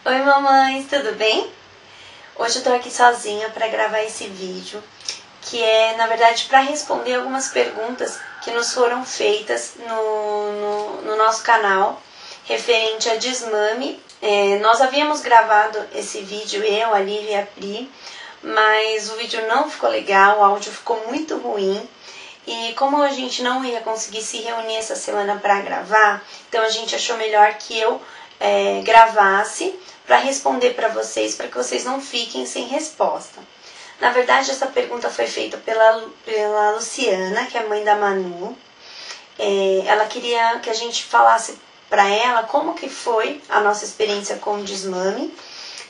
Oi mamães, tudo bem? Hoje eu tô aqui sozinha para gravar esse vídeo, que é na verdade para responder algumas perguntas que nos foram feitas no nosso canal referente a desmame. Nós havíamos gravado esse vídeo, eu, a Lívia e a Pri, mas o vídeo não ficou legal, o áudio ficou muito ruim. E como a gente não ia conseguir se reunir essa semana para gravar, então a gente achou melhor que eu gravasse para responder para vocês, para que vocês não fiquem sem resposta. Na verdade, essa pergunta foi feita pela Luciana, que é mãe da Manu. Ela queria que a gente falasse para ela como que foi a nossa experiência com o desmame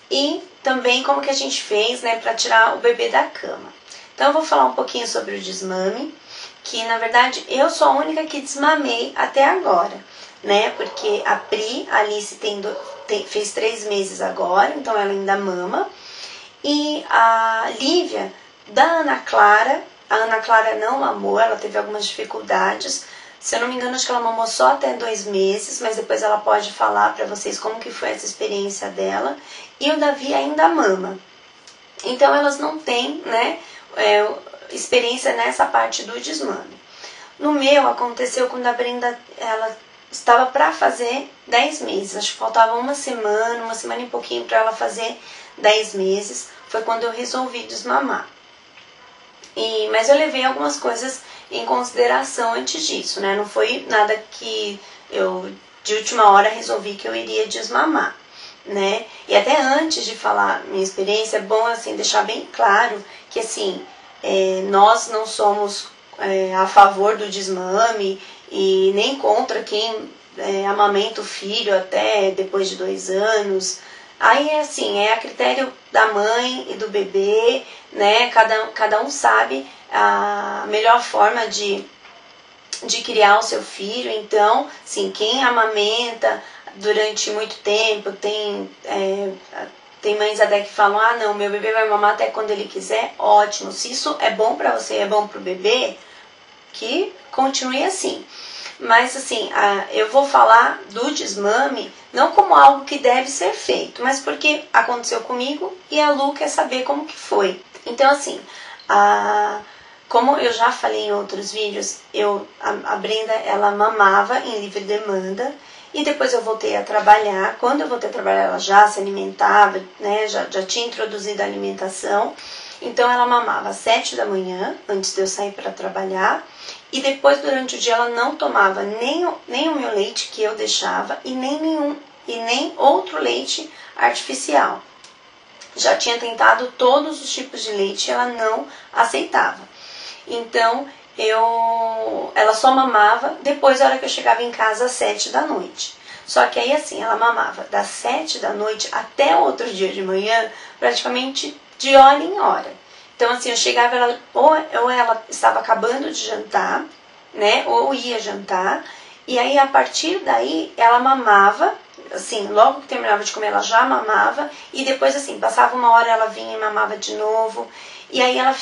e também como que a gente fez, né, para tirar o bebê da cama. Então eu vou falar um pouquinho sobre o desmame, que na verdade eu sou a única que desmamei até agora, né? Porque a Pri, a Alice fez 3 meses agora, então ela ainda mama. E a Lívia, da Ana Clara, a Ana Clara não mamou, ela teve algumas dificuldades. Se eu não me engano, acho que ela mamou só até 2 meses, mas depois ela pode falar para vocês como que foi essa experiência dela. E o Davi ainda mama. Então elas não têm, né, experiência nessa parte do desmame. No meu, aconteceu quando a Brenda, ela estava para fazer 10 meses. Acho que faltava uma semana e pouquinho para ela fazer 10 meses. Foi quando eu resolvi desmamar. Mas eu levei algumas coisas em consideração antes disso, né? Não foi nada que eu, de última hora, resolvi que eu iria desmamar, né? E até antes de falar minha experiência, é bom, assim, deixar bem claro que, assim, nós não somos a favor do desmame e nem contra quem amamenta o filho até depois de 2 anos. Aí, assim, é a critério da mãe e do bebê, né? Cada um sabe a melhor forma de criar o seu filho. Então, assim, quem amamenta durante muito tempo, tem mães até que falam, ah, não, meu bebê vai mamar até quando ele quiser, ótimo. Se isso é bom pra você e é bom pro bebê, que continue assim. Mas assim, eu vou falar do desmame não como algo que deve ser feito, mas porque aconteceu comigo e a Lu quer saber como que foi. Então assim, como eu já falei em outros vídeos, a Brenda, ela mamava em livre demanda e depois eu voltei a trabalhar. Quando eu voltei a trabalhar, ela já se alimentava, né, já tinha introduzido a alimentação. Então ela mamava às 7 da manhã, antes de eu sair para trabalhar. E depois, durante o dia, ela não tomava nem o meu leite que eu deixava e nem outro leite artificial. Já tinha tentado todos os tipos de leite e ela não aceitava. Então, ela só mamava depois da hora que eu chegava em casa às 7 da noite. Só que aí, assim, ela mamava das 7 da noite até outro dia de manhã, praticamente de hora em hora. Então, assim, eu chegava, ou ela estava acabando de jantar, né, ou ia jantar, e aí, a partir daí, ela mamava, assim, logo que terminava de comer, ela já mamava, e depois, assim, passava 1 hora, ela vinha e mamava de novo, e aí ela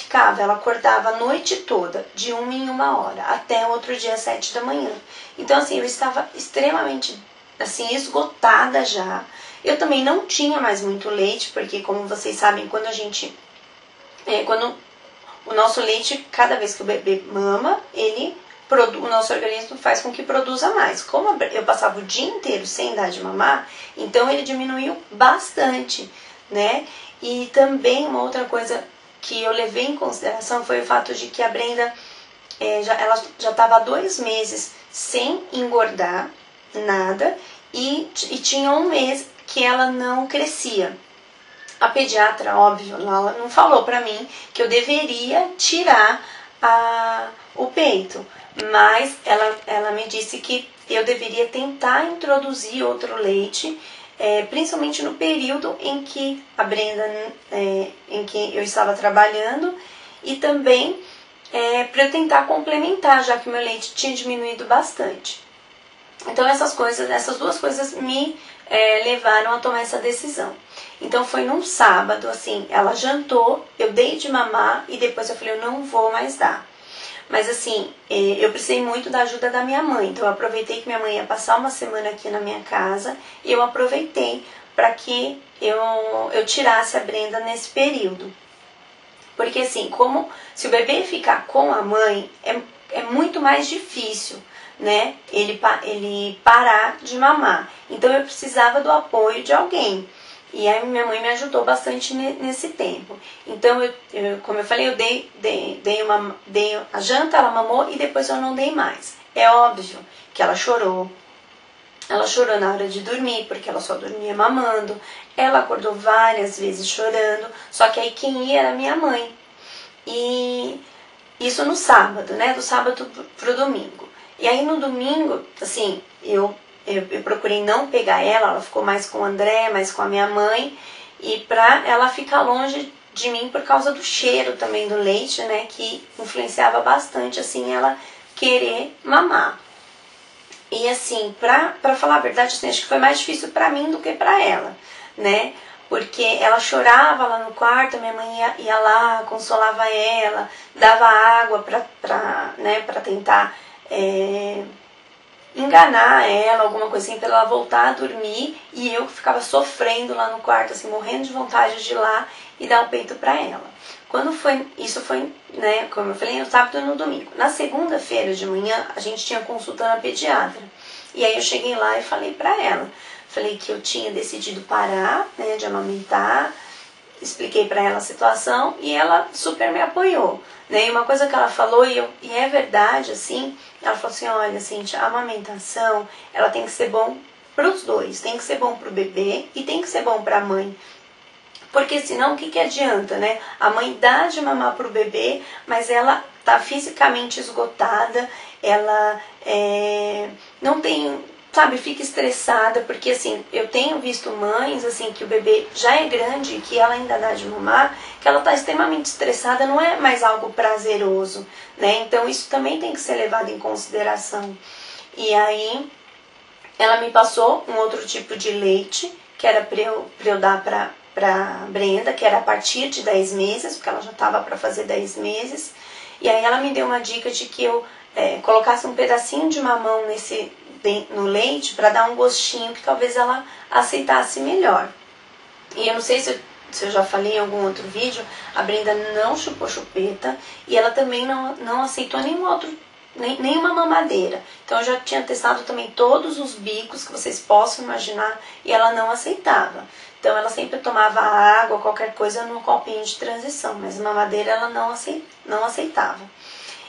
acordava a noite toda, de 1 em 1 hora, até o outro dia, às 7 da manhã. Então, assim, eu estava extremamente, assim, esgotada já. Eu também não tinha mais muito leite, porque, como vocês sabem, quando o nosso leite, cada vez que o bebê mama, o nosso organismo faz com que produza mais. Como eu passava o dia inteiro sem dar de mamar, então ele diminuiu bastante, né? E também uma outra coisa que eu levei em consideração foi o fato de que a Brenda, ela já estava há 2 meses sem engordar nada e tinha 1 mês que ela não crescia. A pediatra, óbvio, ela não falou pra mim que eu deveria tirar o peito, mas ela me disse que eu deveria tentar introduzir outro leite, principalmente no período em que a Brenda, em que eu estava trabalhando, e também para eu tentar complementar, já que meu leite tinha diminuído bastante. Então essas 2 coisas me levaram a tomar essa decisão. Então foi num sábado, assim, ela jantou, eu dei de mamar e depois eu falei, eu não vou mais dar. Mas assim, eu precisei muito da ajuda da minha mãe, então eu aproveitei que minha mãe ia passar uma semana aqui na minha casa e eu aproveitei para que eu tirasse a Brenda nesse período. Porque assim, como se o bebê ficar com a mãe, é muito mais difícil, né, ele parar de mamar. Então eu precisava do apoio de alguém. E aí minha mãe me ajudou bastante nesse tempo. Então, como eu falei, eu dei a janta, ela mamou e depois eu não dei mais. É óbvio que ela chorou. Ela chorou na hora de dormir, porque ela só dormia mamando. Ela acordou várias vezes chorando, só que aí quem ia era minha mãe. E isso no sábado, né? Do sábado pro domingo. E aí no domingo, assim, eu procurei não pegar ela ficou mais com o André, mais com a minha mãe, e pra ela ficar longe de mim por causa do cheiro também do leite, né? Que influenciava bastante, assim, ela querer mamar. E assim, pra falar a verdade, assim, acho que foi mais difícil pra mim do que pra ela, né? Porque ela chorava lá no quarto, minha mãe ia lá, consolava ela, dava água pra tentar enganar ela, alguma coisa assim, pra ela voltar a dormir, e eu ficava sofrendo lá no quarto, assim, morrendo de vontade de ir lá e dar o peito pra ela. Isso foi, né, como eu falei, no sábado e no domingo. Na segunda-feira de manhã, a gente tinha consulta na pediatra. E aí eu cheguei lá e falei pra ela. Falei que eu tinha decidido parar, né, de amamentar. Expliquei pra ela a situação e ela super me apoiou. Né? E uma coisa que ela falou, e é verdade, assim, ela falou assim, olha, Cíntia, a amamentação, ela tem que ser bom pros dois. Tem que ser bom pro bebê e tem que ser bom pra mãe. Porque senão o que adianta, né? A mãe dá de mamar pro bebê, mas ela tá fisicamente esgotada, ela não tem, sabe, fica estressada, porque assim, eu tenho visto mães, assim, que o bebê já é grande, que ela ainda dá de mamar, que ela tá extremamente estressada, não é mais algo prazeroso, né? Então isso também tem que ser levado em consideração. E aí, ela me passou um outro tipo de leite, que era pra eu dar pra Brenda, que era a partir de 10 meses, porque ela já estava para fazer 10 meses. E aí ela me deu uma dica de que eu colocasse um pedacinho de mamão no leite para dar um gostinho que talvez ela aceitasse melhor. E eu não sei se eu já falei em algum outro vídeo, a Brenda não chupou chupeta e ela também não aceitou nenhuma mamadeira. Então eu já tinha testado também todos os bicos que vocês possam imaginar e ela não aceitava. Então ela sempre tomava água, qualquer coisa no copinho de transição, mas mamadeira ela não aceitava.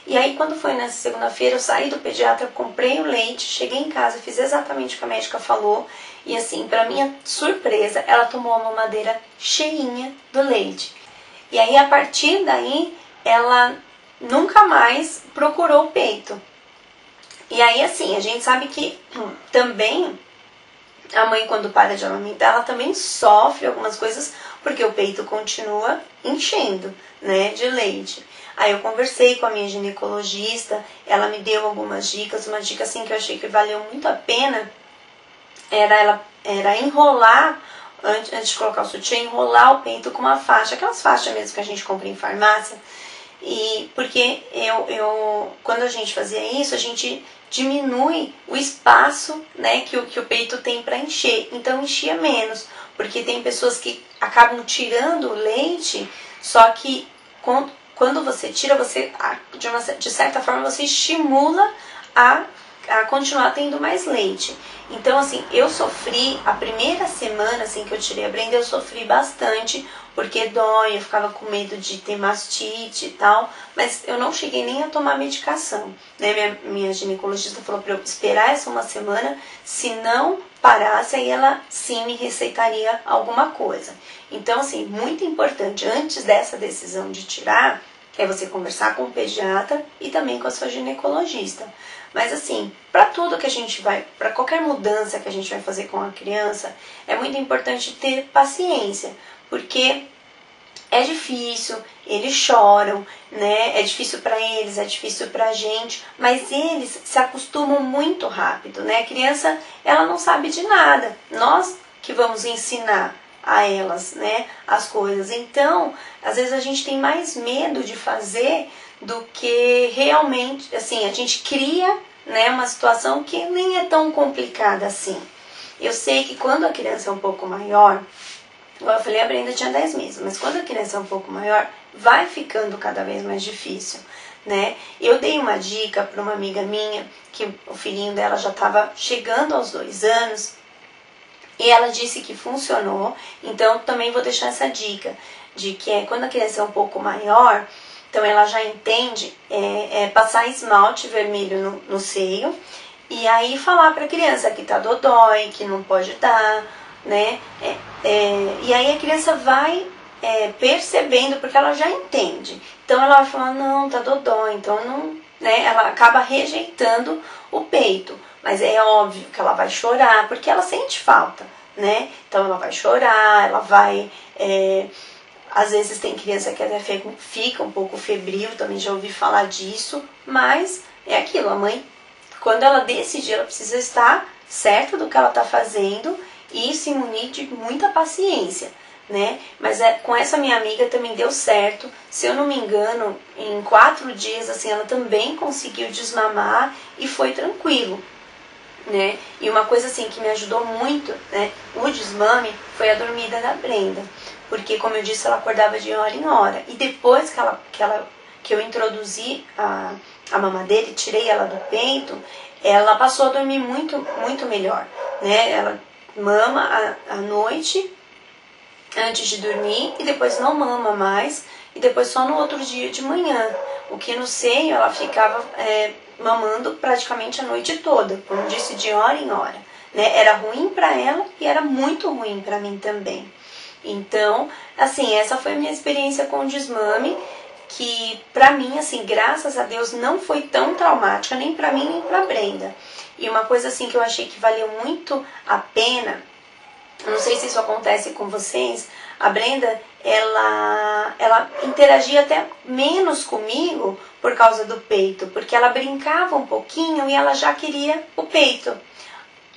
E aí quando foi nessa segunda-feira eu saí do pediatra, comprei o leite, cheguei em casa, fiz exatamente o que a médica falou e assim, para minha surpresa, ela tomou a mamadeira cheinha do leite. E aí a partir daí ela nunca mais procurou o peito. E aí assim, a gente sabe que também a mãe, quando para de amamentar, ela também sofre algumas coisas, porque o peito continua enchendo, né, de leite. Aí eu conversei com a minha ginecologista, ela me deu algumas dicas, uma dica assim que eu achei que valeu muito a pena, era enrolar, antes de colocar o sutiã, enrolar o peito com uma faixa, aquelas faixas mesmo que a gente compra em farmácia, e porque quando a gente fazia isso, a gente diminui o espaço, né, que o peito tem para encher, então enchia menos, porque tem pessoas que acabam tirando o leite, só que quando você tira, você de certa forma você estimula a continuar tendo mais leite. Então assim, eu sofri a primeira semana assim que eu tirei a Brenda, eu sofri bastante, porque dói, eu ficava com medo de ter mastite e tal, mas eu não cheguei nem a tomar medicação, né? Minha ginecologista falou para eu esperar essa uma semana, se não parasse, aí ela sim me receitaria alguma coisa. Então assim, muito importante, antes dessa decisão de tirar, é você conversar com o pediatra e também com a sua ginecologista. Mas assim, para tudo que a gente para qualquer mudança que a gente vai fazer com a criança, é muito importante ter paciência, porque é difícil, eles choram, né? É difícil para eles, é difícil para a gente, mas eles se acostumam muito rápido, né? A criança, ela não sabe de nada, nós que vamos ensinar a elas, né, as coisas. Então, às vezes a gente tem mais medo de fazer do que realmente, assim, a gente cria, né, uma situação que nem é tão complicada assim. Eu sei que quando a criança é um pouco maior, igual eu falei, a Brenda tinha 10 meses, mas quando a criança é um pouco maior, vai ficando cada vez mais difícil, né? Eu dei uma dica para uma amiga minha, que o filhinho dela já estava chegando aos 2 anos, e ela disse que funcionou, então também vou deixar essa dica, de que quando a criança é um pouco maior, então ela já entende passar esmalte vermelho no seio, e aí falar para a criança que tá dodói, que não pode dar, né? E aí a criança vai percebendo, porque ela já entende. Então ela vai falar, não, tá dodói, então não, né? Ela acaba rejeitando o peito. Mas é óbvio que ela vai chorar, porque ela sente falta, né? Então ela vai chorar, ela vai... às vezes tem criança que até fica um pouco febril, também já ouvi falar disso, mas é aquilo, a mãe, quando ela decidir, ela precisa estar certa do que ela está fazendo e se munir de muita paciência, né? Mas com essa minha amiga também deu certo, se eu não me engano, em 4 dias, assim, ela também conseguiu desmamar e foi tranquilo, né? E uma coisa assim que me ajudou muito, né, o desmame, foi a dormida da Brenda, porque como eu disse, ela acordava de hora em hora, e depois que eu introduzi a mamadeira e tirei ela do peito, ela passou a dormir muito, muito melhor, né? Ela mama à noite antes de dormir e depois não mama mais, e depois só no outro dia de manhã, o que no seio ela ficava mamando praticamente a noite toda, como disse, de hora em hora, né? Era ruim para ela e era muito ruim para mim também. Então, assim, essa foi a minha experiência com o desmame, que pra mim, assim, graças a Deus, não foi tão traumática, nem pra mim, nem pra Brenda. E uma coisa, assim, que eu achei que valeu muito a pena, não sei se isso acontece com vocês, a Brenda, ela interagia até menos comigo por causa do peito, porque ela brincava um pouquinho e ela já queria o peito.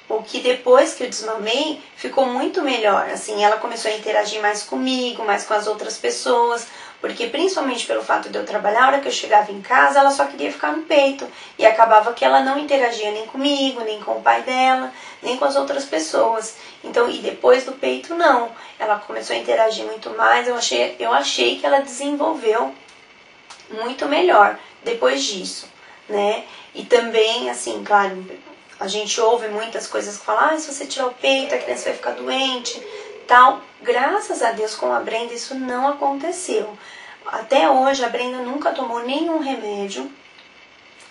O que depois que eu desmamei, ficou muito melhor, assim, ela começou a interagir mais comigo, mais com as outras pessoas, porque principalmente pelo fato de eu trabalhar, a hora que eu chegava em casa, ela só queria ficar no peito, e acabava que ela não interagia nem comigo, nem com o pai dela, nem com as outras pessoas. Então, e depois do peito, não, ela começou a interagir muito mais, eu achei que ela desenvolveu muito melhor depois disso, né? E também, assim, claro, a gente ouve muitas coisas que falam, se você tirar o peito, a criança vai ficar doente, tal. Graças a Deus, com a Brenda, isso não aconteceu. Até hoje, a Brenda nunca tomou nenhum remédio.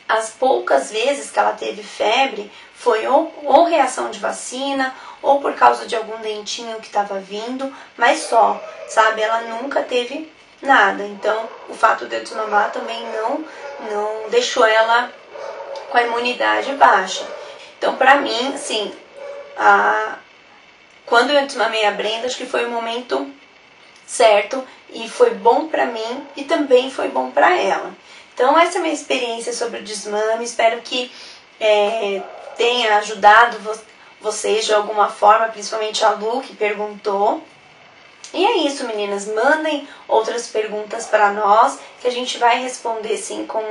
As poucas vezes que ela teve febre, foi ou reação de vacina, ou por causa de algum dentinho que estava vindo, mas só, sabe? Ela nunca teve nada. Então, o fato de eu desmamar também não deixou ela com a imunidade baixa. Então, pra mim, assim, quando eu desmamei a Brenda, acho que foi o momento certo e foi bom pra mim e também foi bom pra ela. Então, essa é a minha experiência sobre o desmame. Espero que tenha ajudado vocês de alguma forma, principalmente a Lu, que perguntou. E é isso, meninas. Mandem outras perguntas para nós, que a gente vai responder, sim, com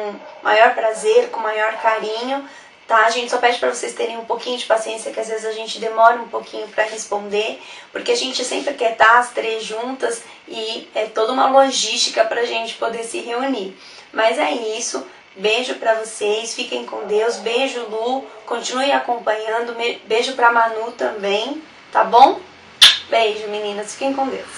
maior prazer, com maior carinho. Tá? A gente só pede para vocês terem um pouquinho de paciência, que às vezes a gente demora um pouquinho para responder, porque a gente sempre quer estar as 3 juntas e é toda uma logística para a gente poder se reunir. Mas é isso, beijo para vocês, fiquem com Deus, beijo Lu, continue acompanhando, beijo para Manu também, tá bom? Beijo meninas, fiquem com Deus.